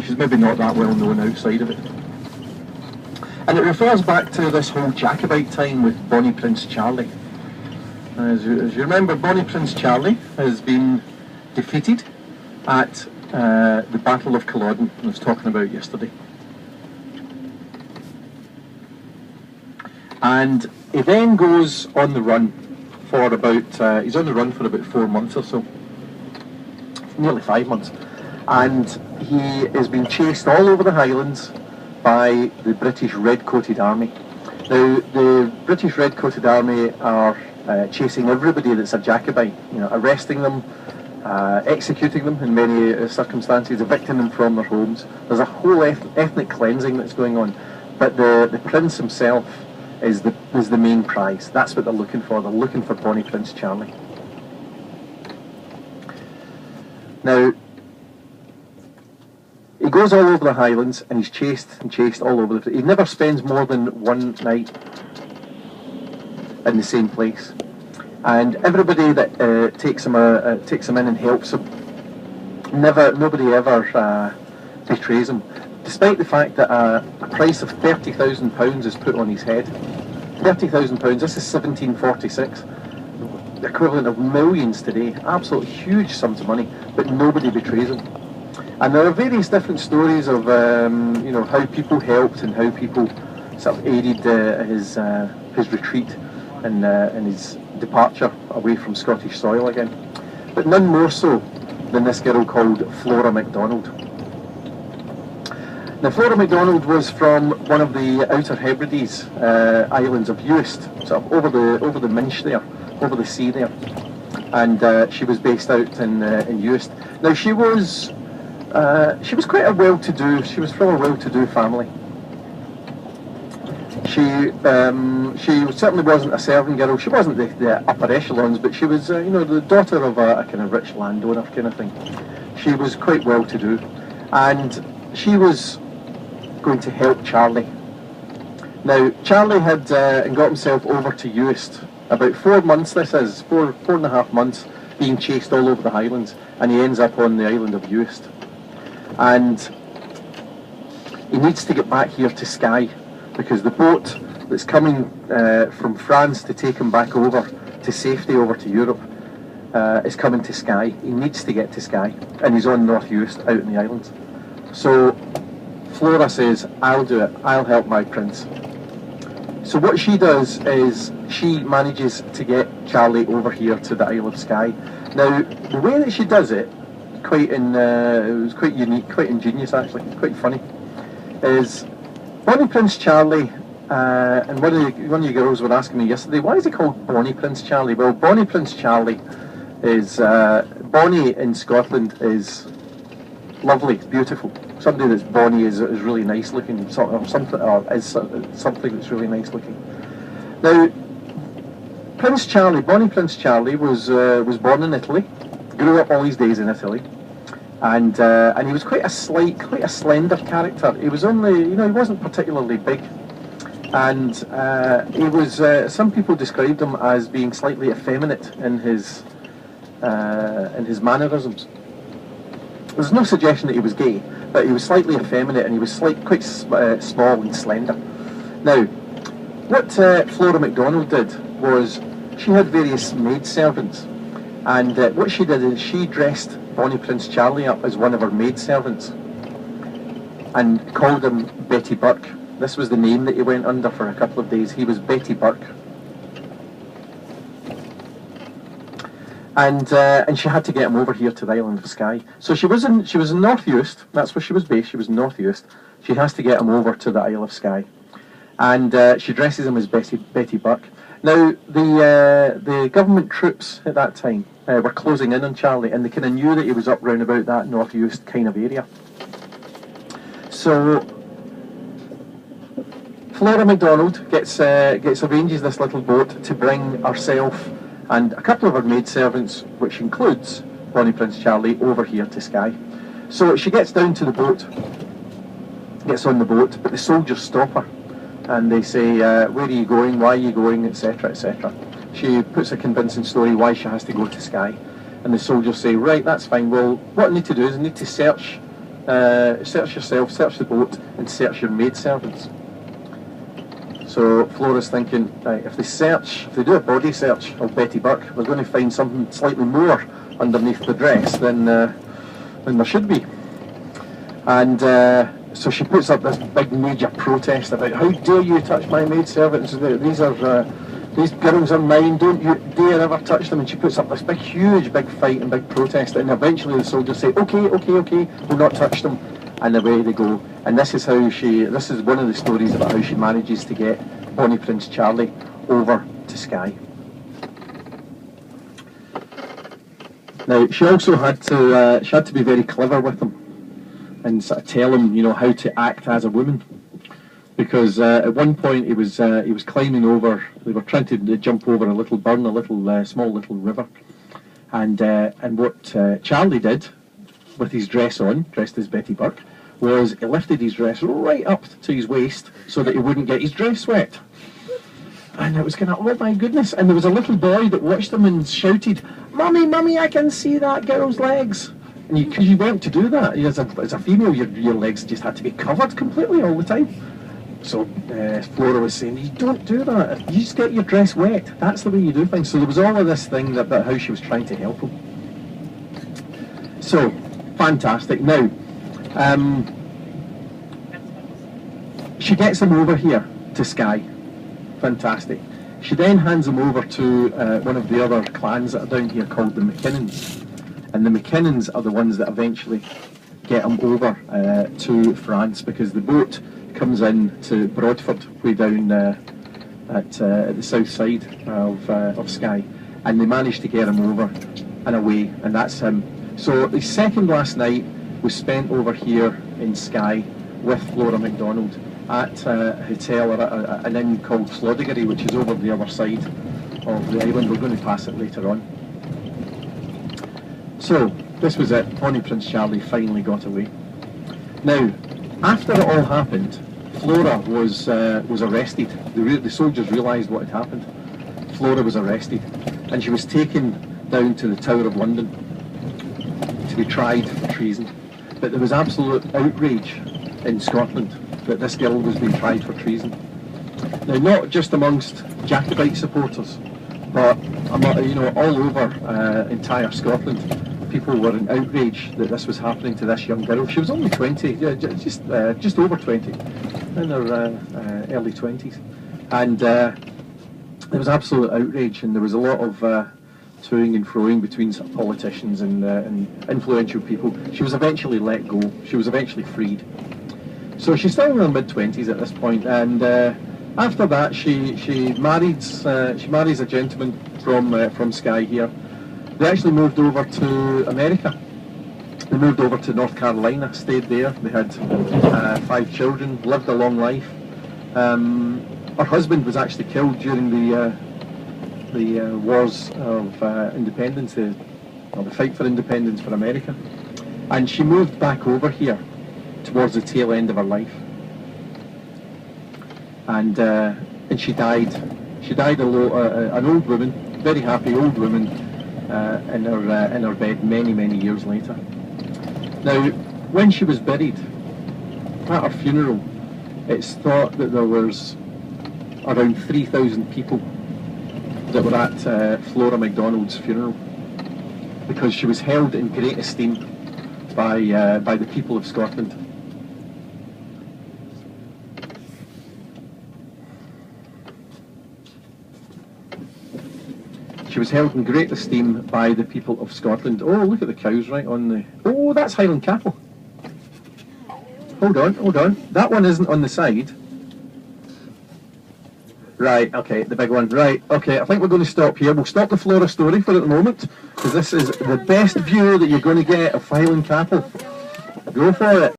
she's maybe not that well known outside of it. And it refers back to this whole Jacobite time with Bonnie Prince Charlie. As you remember, Bonnie Prince Charlie has been defeated at the Battle of Culloden, I was talking about yesterday. And he then goes on the run for about, he's on the run for about 4 months or so, nearly 5 months. And he is being chased all over the Highlands by the British Red-Coated Army. Now, the British Red-Coated Army are chasing everybody that's a Jacobite, you know, arresting them, executing them in many circumstances, evicting them from their homes. There's a whole ethnic cleansing that's going on. But the prince himself is the main prize. That's what they're looking for. They're looking for Bonnie Prince Charlie. Now, he goes all over the Highlands and he's chased and chased all over the place. He never spends more than one night in the same place. And everybody that takes him in and helps him, nobody ever betrays him, despite the fact that a price of £30,000 is put on his head. £30,000, this is 1746, the equivalent of millions today, absolutely huge sums of money, but nobody betrays him. And there are various different stories of you know, how people helped and how people sort of aided his retreat and his departure away from Scottish soil again. But none more so than this girl called Flora MacDonald. Now, Flora MacDonald was from one of the Outer Hebrides islands of Uist, sort of over the Minch there, over the sea there, and she was based out in Uist. Now, she was quite a well-to-do. She was from a well-to-do family. She certainly wasn't a servant girl. She wasn't the upper echelons, but she was, you know, the daughter of a kind of rich landowner kind of thing. She was quite well-to-do, and she was going to help Charlie. Now, Charlie had got himself over to Uist. About 4 months, this is, four and a half months, being chased all over the Highlands, and he ends up on the island of Uist. And he needs to get back here to Skye, because the boat that's coming from France to take him back over to safety over to Europe is coming to Skye. He needs to get to Skye, and he's on North Uist, out in the islands. So Flora says, I'll do it, I'll help my prince. So what she does is she manages to get Charlie over here to the Isle of Skye. Now, the way that she does it, it was quite unique, quite ingenious actually, quite funny, is Bonnie Prince Charlie, and one of you girls were asking me yesterday, why is he called Bonnie Prince Charlie? Well, Bonnie Prince Charlie is, Bonnie in Scotland is lovely, beautiful. Somebody that's bonny is really nice looking, or something that's really nice looking. Now, Bonnie Prince Charlie was born in Italy, grew up all his days in Italy, and he was quite a slender character. He was only, you know, he wasn't particularly big, and he was. Some people described him as being slightly effeminate in his mannerisms. There's no suggestion that he was gay, but he was slightly effeminate, and he was quite small and slender. Now, what Flora MacDonald did was she had various maidservants, and what she did is she dressed Bonnie Prince Charlie up as one of her maidservants and called him Betty Burke. This was the name that he went under for a couple of days. He was Betty Burke. And she had to get him over here to the island of Skye. So she was in North Uist. That's where she was based. She was in North Uist. She has to get him over to the Isle of Skye, and she dresses him as Betty Burke. Now, the government troops at that time were closing in on Charlie, and they kind of knew that he was up round about that North Uist kind of area. So Flora MacDonald arranges this little boat to bring herself and a couple of her maidservants, which includes Bonnie Prince Charlie, over here to Skye. So she gets down to the boat, gets on the boat, but the soldiers stop her, and they say, where are you going, why are you going, etc, etc. She puts a convincing story why she has to go to Skye, and the soldiers say, right, that's fine, well, what I need to do is I need to search search yourself, search the boat, and search your maidservants. So Flora's thinking, right, if they do a body search of Betty Burke, we're going to find something slightly more underneath the dress than there should be. And so she puts up this big major protest about, how dare you touch my maidservants? These girls are mine, don't you dare ever touch them. And she puts up this huge fight and big protest, and eventually the soldiers say, okay, we'll not touch them, and away they go. And this is one of the stories about how she manages to get Bonnie Prince Charlie over to Skye. Now, she also had to be very clever with him and sort of tell him, how to act as a woman. Because at one point he was climbing over. They were trying to jump over a little burn, small little river, and what Charlie did with his dress on, dressed as Betty Burke, was he lifted his dress right up to his waist so that he wouldn't get his dress wet. And it was kind of, oh my goodness! And there was a little boy that watched them and shouted, "Mummy, Mummy, I can see that girl's legs!" And because you weren't to do that, as a female, your legs just had to be covered completely all the time. So Flora was saying, you don't do that, you just get your dress wet, that's the way you do things. So there was all of this thing about how she was trying to help him. So, fantastic. Now, she gets him over here to Skye. Fantastic. She then hands him over to one of the other clans that are down here called the McKinnons. And the McKinnons are the ones that eventually get him over to France, because the boat comes in to Broadford, way down at the south side of Skye, and they manage to get him over and away, and that's him. So the second last night was spent over here in Skye with Flora MacDonald at a hotel, or an inn called Floddigary, which is over the other side of the island. We're going to pass it later on. So this was it. Bonnie Prince Charlie finally got away. Now, after it all happened, Flora was arrested. The soldiers realised what had happened. Flora was arrested, and she was taken down to the Tower of London to be tried for treason. But there was absolute outrage in Scotland that this girl was being tried for treason. Now, not just amongst Jacobite supporters, but all over entire Scotland. People were in outrage that this was happening to this young girl. She was only 20, just over 20, in her early 20s. And there was absolute outrage, and there was a lot of toing and froing between politicians and influential people. She was eventually let go. She was eventually freed. So she's still in her mid-20s at this point, and after that she marries a gentleman from Skye here. They actually moved over to America. They moved over to North Carolina, stayed there. They had 5 children, lived a long life. Her husband was actually killed during the wars of independence, the fight for independence for America. And she moved back over here towards the tail end of her life. And she died. She died an old woman, very happy old woman, in her bed many years later. Now, when she was buried, at her funeral, it's thought that there was around 3,000 people that were at Flora MacDonald's funeral, because she was held in great esteem by the people of Scotland. She was held in great esteem by the people of Scotland. Oh, look at the cows right on the... Oh, that's Highland Cattle. Hold on. That one isn't on the side. Right, okay, the big one. Right, okay, I think we're going to stop here. We'll stop the Flora story for the moment, because this is the best view that you're going to get of Highland Cattle. Go for it.